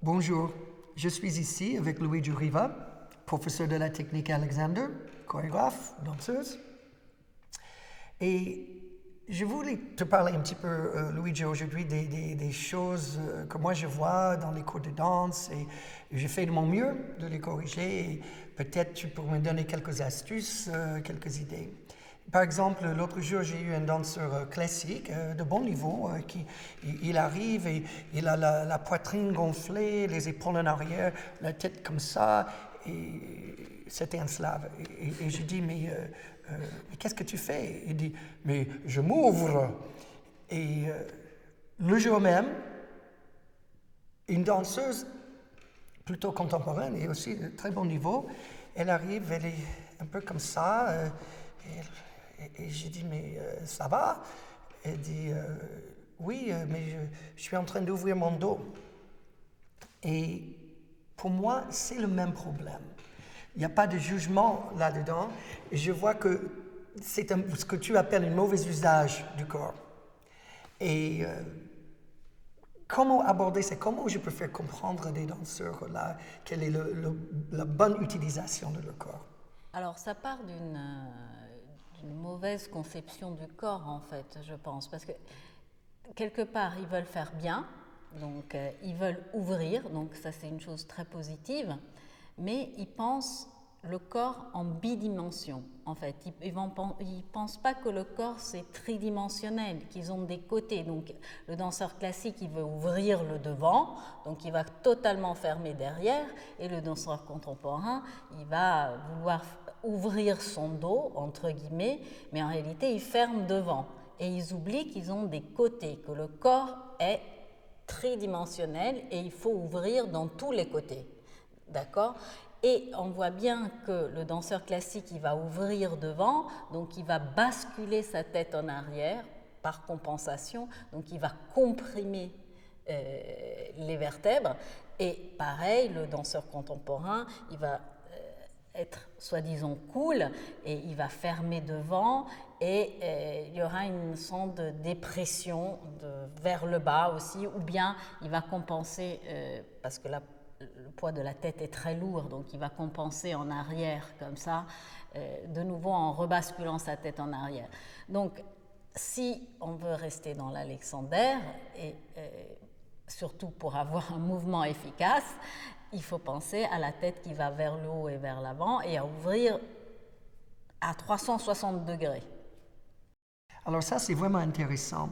Bonjour, je suis ici avec Luigi Riva, professeur de la technique Alexander, chorégraphe, danseuse. Et je voulais te parler un petit peu, Luigi, aujourd'hui des choses que moi je vois dans les cours de danse et j'ai fait de mon mieux de les corriger et peut-être tu pourrais me donner quelques astuces, quelques idées. Par exemple, l'autre jour, j'ai eu un danseur classique de bon niveau il arrive et il a la poitrine gonflée, les épaules en arrière, la tête comme ça, et c'était un slave. Et je dis, mais qu'est-ce que tu fais? Il dit, mais je m'ouvre. Et le jour même, une danseuse plutôt contemporaine et aussi de très bon niveau, elle arrive, elle est un peu comme ça, et j'ai dit, mais ça va? Elle dit, oui, mais je suis en train d'ouvrir mon dos. Et pour moi, c'est le même problème. Il n'y a pas de jugement là-dedans. Et je vois que c'est ce que tu appelles un mauvais usage du corps. Et comment aborder ça? Comment je peux faire comprendre des danseurs là quelle est la bonne utilisation de leur corps? Alors, ça part d'une mauvaise conception du corps, en fait, je pense. Parce que, quelque part, ils veulent faire bien, donc ils veulent ouvrir, donc ça, c'est une chose très positive, mais ils pensent le corps en bidimension, en fait. Ils ne pensent pas que le corps, c'est tridimensionnel, qu'ils ont des côtés. Donc, le danseur classique, il veut ouvrir le devant, donc il va totalement fermer derrière, et le danseur contemporain, il va vouloir ouvrir son dos, entre guillemets, mais en réalité, il ferme devant. Et ils oublient qu'ils ont des côtés, que le corps est tridimensionnel et il faut ouvrir dans tous les côtés. D'accord ? Et on voit bien que le danseur classique, il va ouvrir devant, donc il va basculer sa tête en arrière par compensation, donc il va comprimer les vertèbres. Et pareil, le danseur contemporain, il va être soi-disant cool et il va fermer devant et il y aura une sorte de dépression vers le bas aussi, ou bien il va compenser parce que le poids de la tête est très lourd, donc il va compenser en arrière comme ça, de nouveau en rebasculant sa tête en arrière. Donc si on veut rester dans l'Alexander et surtout pour avoir un mouvement efficace, il faut penser à la tête qui va vers le haut et vers l'avant et à ouvrir à 360 degrés. Alors ça, c'est vraiment intéressant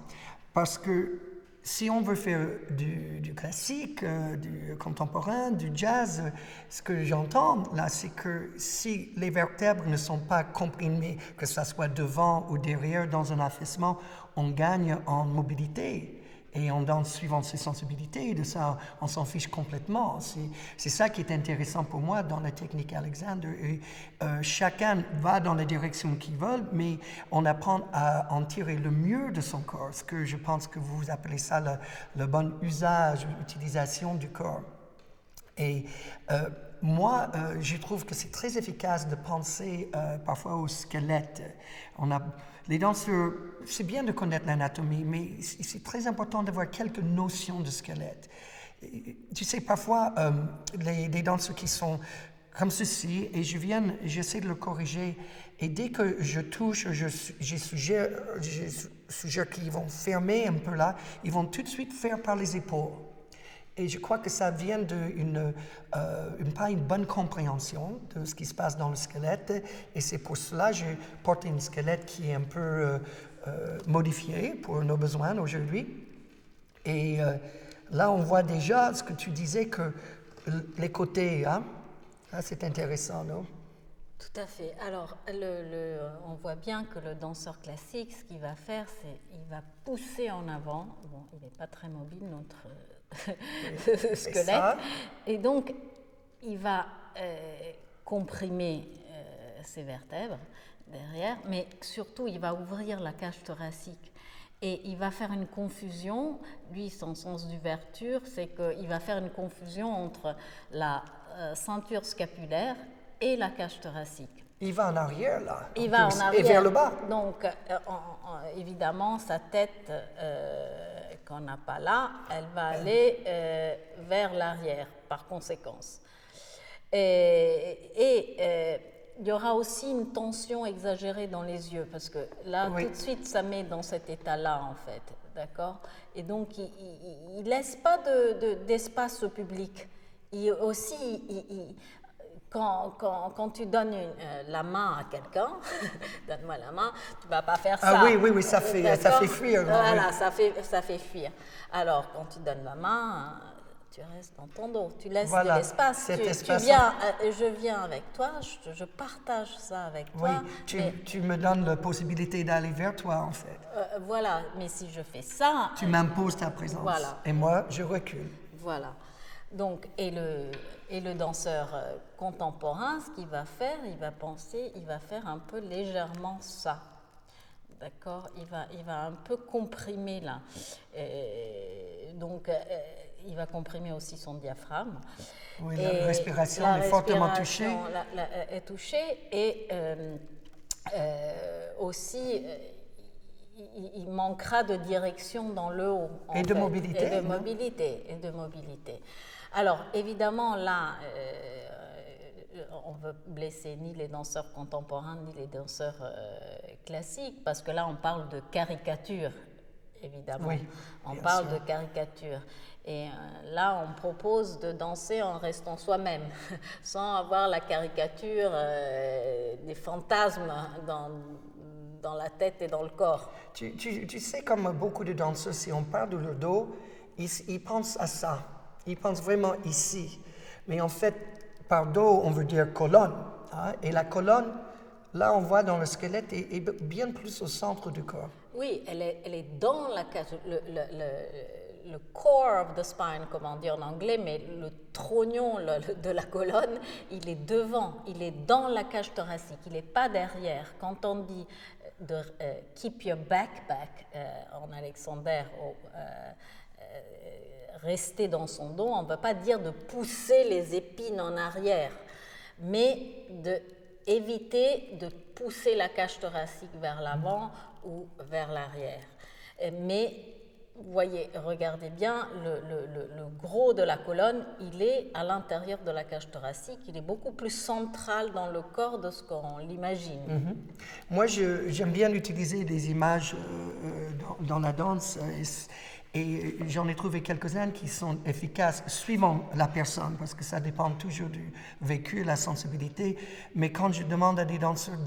parce que si on veut faire du classique, du contemporain, du jazz, ce que j'entends là, c'est que si les vertèbres ne sont pas comprimées, que ça soit devant ou derrière dans un affaissement, on gagne en mobilité. Et on danse suivant ses sensibilités, de ça, on s'en fiche complètement. C'est ça qui est intéressant pour moi dans la technique Alexander. Et, chacun va dans la direction qu'il veut, mais on apprend à en tirer le mieux de son corps, ce que je pense que vous appelez ça le bon usage, l'utilisation du corps. Et moi, je trouve que c'est très efficace de penser parfois au squelette. Les danseurs, c'est bien de connaître l'anatomie, mais c'est très important d'avoir quelques notions de squelette. Tu sais, parfois, des danseurs qui sont comme ceci, et j'essaie de le corriger, et dès que je touche, je suggère qu'ils vont fermer un peu là, ils vont tout de suite faire par les épaules. Et je crois que ça vient pas une bonne compréhension de ce qui se passe dans le squelette. Et c'est pour cela que j'ai porté un squelette qui est un peu modifié pour nos besoins aujourd'hui. Et là, on voit déjà ce que tu disais, que les côtés, hein, là, c'est intéressant, non? Tout à fait. Alors, on voit bien que le danseur classique, ce qu'il va faire, c'est qu'il va pousser en avant. Bon, il n'est pas très mobile, notre squelette. Et donc, il va comprimer ses vertèbres derrière, mais surtout, il va ouvrir la cage thoracique. Et il va faire une confusion, lui, son sens d'ouverture, c'est qu'il va faire une confusion entre la ceinture scapulaire et la cage thoracique. Il va en arrière, là. Il va en arrière. Et vers le bas. Donc, évidemment, sa tête qu'on n'a pas là, elle va aller vers l'arrière, par conséquence. Il y aura aussi une tension exagérée dans les yeux, parce que là, tout de suite, ça met dans cet état-là, en fait, d'accord? Et donc, il ne laisse pas d'espace au public. Quand tu donnes la main à quelqu'un, donne-moi la main, tu ne vas pas faire ça. Ah oui, ça fait fuir. Voilà, ça fait fuir. Alors, quand tu donnes la main, tu restes dans ton dos, tu laisses de l'espace. Je viens avec toi, je partage ça avec toi. Oui, tu me donnes la possibilité d'aller vers toi, en fait. Voilà, mais si je fais ça... Tu m'imposes ta présence. Voilà. Et moi, je recule. Voilà. Donc, et le danseur contemporain, ce qu'il va faire, il va faire un peu légèrement ça. D'accord? Il va un peu comprimer là. Donc, il va comprimer aussi son diaphragme. Oui, la respiration est fortement touchée. Est touchée et aussi... il manquera de direction dans le haut. Et de mobilité. Et de mobilité. Alors, évidemment, là, on ne veut blesser ni les danseurs contemporains, ni les danseurs classiques, parce que là, on parle de caricature, évidemment. Oui, on parle de caricature. Et là, on propose de danser en restant soi-même, sans avoir la caricature des fantasmes dans la tête et dans le corps. Tu sais, comme beaucoup de danseurs, si on parle de leur dos, ils pensent à ça. Ils pensent vraiment ici. Mais en fait, par dos, on veut dire colonne. Hein? Et la colonne, là, on voit dans le squelette, est bien plus au centre du corps. Oui, elle est dans la cage, le core of the spine, comme on dit en anglais, mais le trognon de la colonne, il est devant, il est dans la cage thoracique, il n'est pas derrière. Quand on dit de keep your back en alexandrin, rester dans son dos, on ne veut pas dire de pousser les épines en arrière, mais d'éviter de pousser la cage thoracique vers l'avant ou vers l'arrière. Mais vous voyez, regardez bien, le gros de la colonne, il est à l'intérieur de la cage thoracique, il est beaucoup plus central dans le corps de ce qu'on l'imagine. Moi, j'aime bien utiliser des images dans la danse et j'en ai trouvé quelques-unes qui sont efficaces suivant la personne, parce que ça dépend toujours du vécu, la sensibilité. Mais quand je demande à des danseurs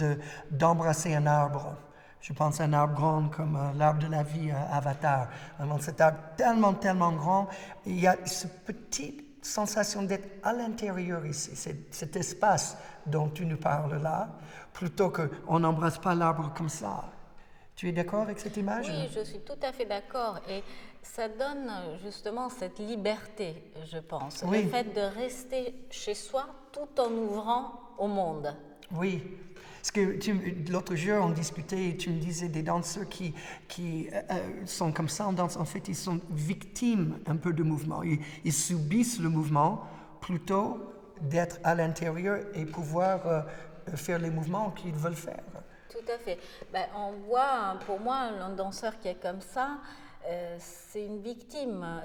d'embrasser un arbre, je pense à un arbre grand comme l'arbre de la vie, Avatar. Cet arbre tellement grand, il y a cette petite sensation d'être à l'intérieur ici, cet espace dont tu nous parles là, plutôt qu'on n'embrasse pas l'arbre comme ça. Tu es d'accord avec cette image? Oui, je suis tout à fait d'accord. Et ça donne justement cette liberté, je pense. Oui. Le fait de rester chez soi tout en ouvrant au monde. Oui. Parce que l'autre jour, on discutait et tu me disais des danseurs qui sont comme ça en danse. En fait, ils sont victimes un peu de mouvement. Ils subissent le mouvement plutôt d'être à l'intérieur et pouvoir faire les mouvements qu'ils veulent faire. Tout à fait. On voit, pour moi, un danseur qui est comme ça, c'est une victime.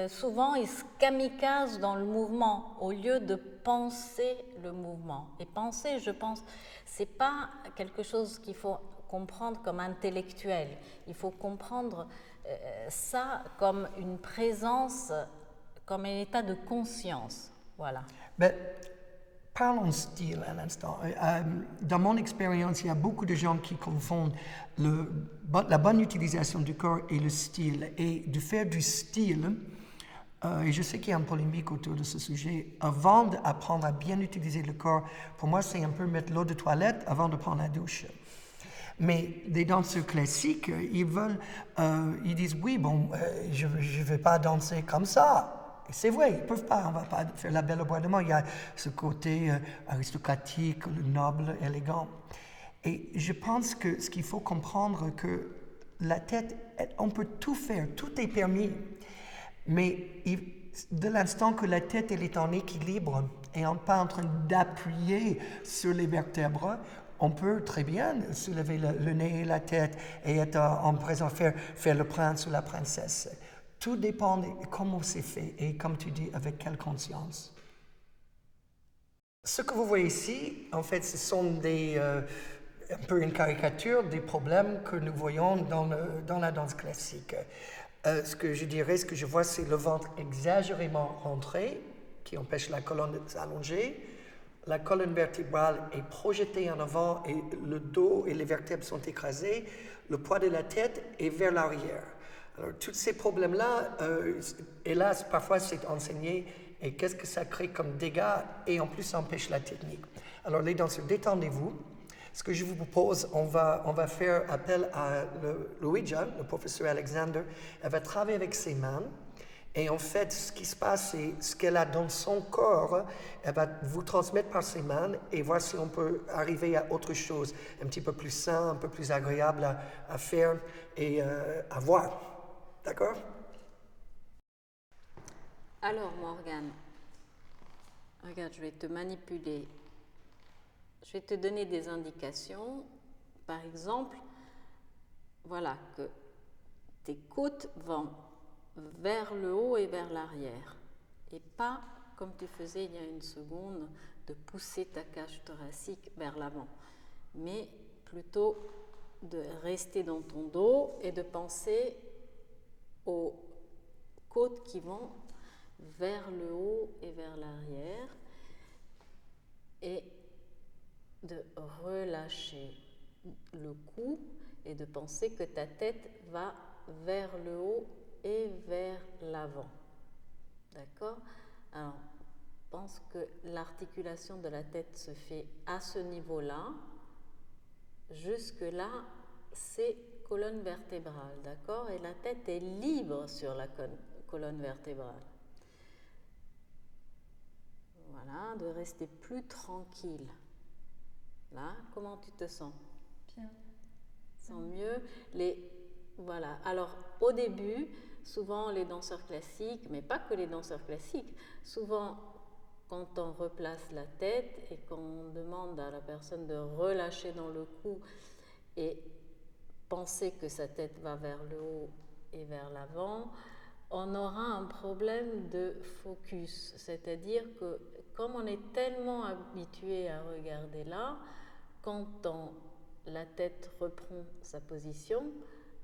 Souvent, il se kamikaze dans le mouvement au lieu de penser le mouvement. Et penser, je pense, c'est pas quelque chose qu'il faut comprendre comme intellectuel. Il faut comprendre ça comme une présence, comme un état de conscience. Voilà. Parlons style un instant. Dans mon expérience, il y a beaucoup de gens qui confondent la bonne utilisation du corps et le style. Et de faire du style, et je sais qu'il y a une polémique autour de ce sujet, avant d'apprendre à bien utiliser le corps, pour moi, c'est un peu mettre l'eau de toilette avant de prendre la douche. Mais des danseurs classiques, ils disent, oui, je ne vais pas danser comme ça. C'est vrai, ils ne peuvent pas, on ne va pas faire la belle au bois dormant. Il y a ce côté aristocratique, le noble, élégant. Et je pense que ce qu'il faut comprendre, que la tête, on peut tout faire, tout est permis. Mais de l'instant que la tête elle est en équilibre et pas en train d'appuyer sur les vertèbres, On peut très bien soulever le nez et la tête et être en présent, faire le prince ou la princesse. Tout dépend de comment c'est fait et, comme tu dis, avec quelle conscience. Ce que vous voyez ici, en fait, ce sont un peu une caricature des problèmes que nous voyons dans la danse classique. Ce que je vois, c'est le ventre exagérément rentré, qui empêche la colonne de s'allonger. La colonne vertébrale est projetée en avant et le dos et les vertèbres sont écrasés. Le poids de la tête est vers l'arrière. Alors, tous ces problèmes-là, hélas, parfois c'est enseigné. Et qu'est-ce que ça crée comme dégâts et en plus ça empêche la technique. Alors les danseurs, détendez-vous. Ce que je vous propose, on va faire appel à Luija, le professeur Alexander. Elle va travailler avec ses mains. Et en fait, ce qui se passe, c'est ce qu'elle a dans son corps, elle va vous transmettre par ses mains et voir si on peut arriver à autre chose, un petit peu plus sain, un peu plus agréable à faire et à voir. D'accord? Alors, Morgane, regarde, je vais te manipuler. Je vais te donner des indications. Par exemple, voilà, que tes côtes vont vers le haut et vers l'arrière. Et pas, comme tu faisais il y a une seconde, de pousser ta cage thoracique vers l'avant. Mais plutôt de rester dans ton dos et de penser aux côtes qui vont vers le haut et vers l'arrière et de relâcher le cou et de penser que ta tête va vers le haut et vers l'avant. D'accord? Alors, pense que l'articulation de la tête se fait à ce niveau-là. Jusque-là, c'est colonne vertébrale, d'accord? Et la tête est libre sur la colonne vertébrale. Voilà, de rester plus tranquille. Là, comment tu te sens? Bien. Sens mieux. Voilà. Alors, au début, souvent les danseurs classiques, mais pas que les danseurs classiques, souvent quand on replace la tête et qu'on demande à la personne de relâcher dans le cou et penser que sa tête va vers le haut et vers l'avant, on aura un problème de focus. C'est-à-dire que comme on est tellement habitué à regarder là, quand la tête reprend sa position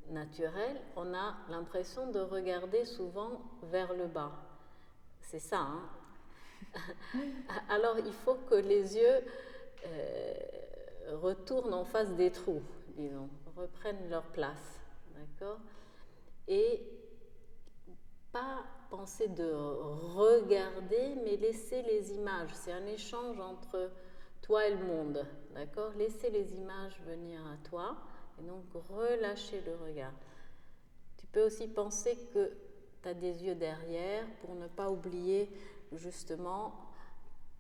naturelle, on a l'impression de regarder souvent vers le bas. C'est ça, hein? Alors il faut que les yeux retournent en face des trous, disons, reprennent leur place, d'accord? Et pas penser de regarder, mais laisser les images. C'est un échange entre toi et le monde, d'accord? Laisser les images venir à toi et donc relâcher le regard. Tu peux aussi penser que tu as des yeux derrière pour ne pas oublier justement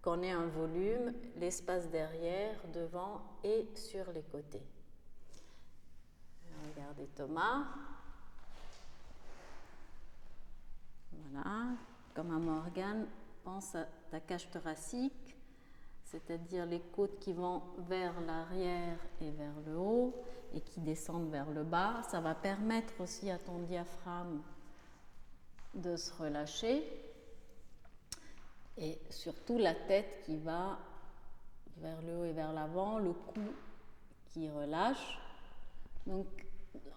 qu'on ait un volume, l'espace derrière, devant et sur les côtés. Regardez Thomas. Voilà, comme à Morgane, pense à ta cage thoracique, c'est-à-dire les côtes qui vont vers l'arrière et vers le haut et qui descendent vers le bas. Ça va permettre aussi à ton diaphragme de se relâcher et surtout la tête qui va vers le haut et vers l'avant, le cou qui relâche. Donc,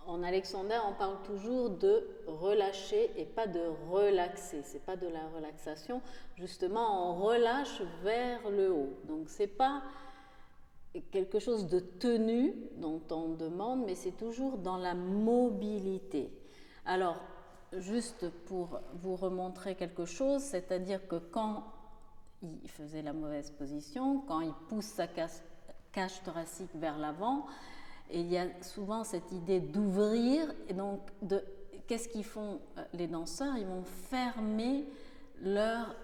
en Alexander, on parle toujours de relâcher et pas de relaxer. Ce n'est pas de la relaxation. Justement, on relâche vers le haut. Donc, ce n'est pas quelque chose de tenu dont on demande, mais c'est toujours dans la mobilité. Alors, juste pour vous remontrer quelque chose, c'est-à-dire que quand il faisait la mauvaise position, quand il pousse sa cage thoracique vers l'avant, et il y a souvent cette idée d'ouvrir, et donc qu'est-ce qu'ils font les danseurs? Ils vont fermer leur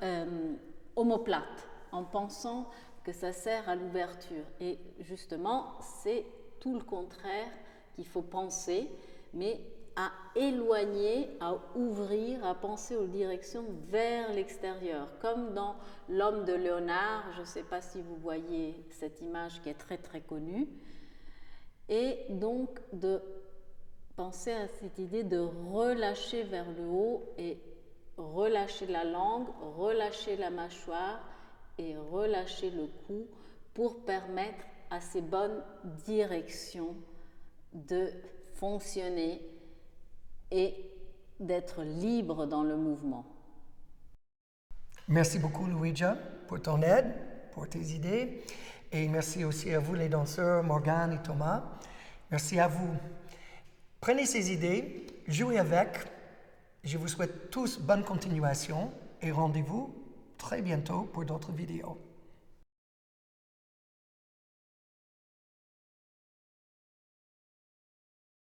omoplate en pensant que ça sert à l'ouverture. Et justement, c'est tout le contraire qu'il faut penser, mais à éloigner, à ouvrir, à penser aux directions vers l'extérieur. Comme dans L'homme de Léonard, je ne sais pas si vous voyez cette image qui est très très connue. Et donc de penser à cette idée de relâcher vers le haut et relâcher la langue, relâcher la mâchoire et relâcher le cou pour permettre à ces bonnes directions de fonctionner et d'être libre dans le mouvement. Merci beaucoup, Louisa, pour ton aide, pour tes idées. Et merci aussi à vous, les danseurs, Morgane et Thomas. Merci à vous. Prenez ces idées, jouez avec. Je vous souhaite tous bonne continuation et rendez-vous très bientôt pour d'autres vidéos.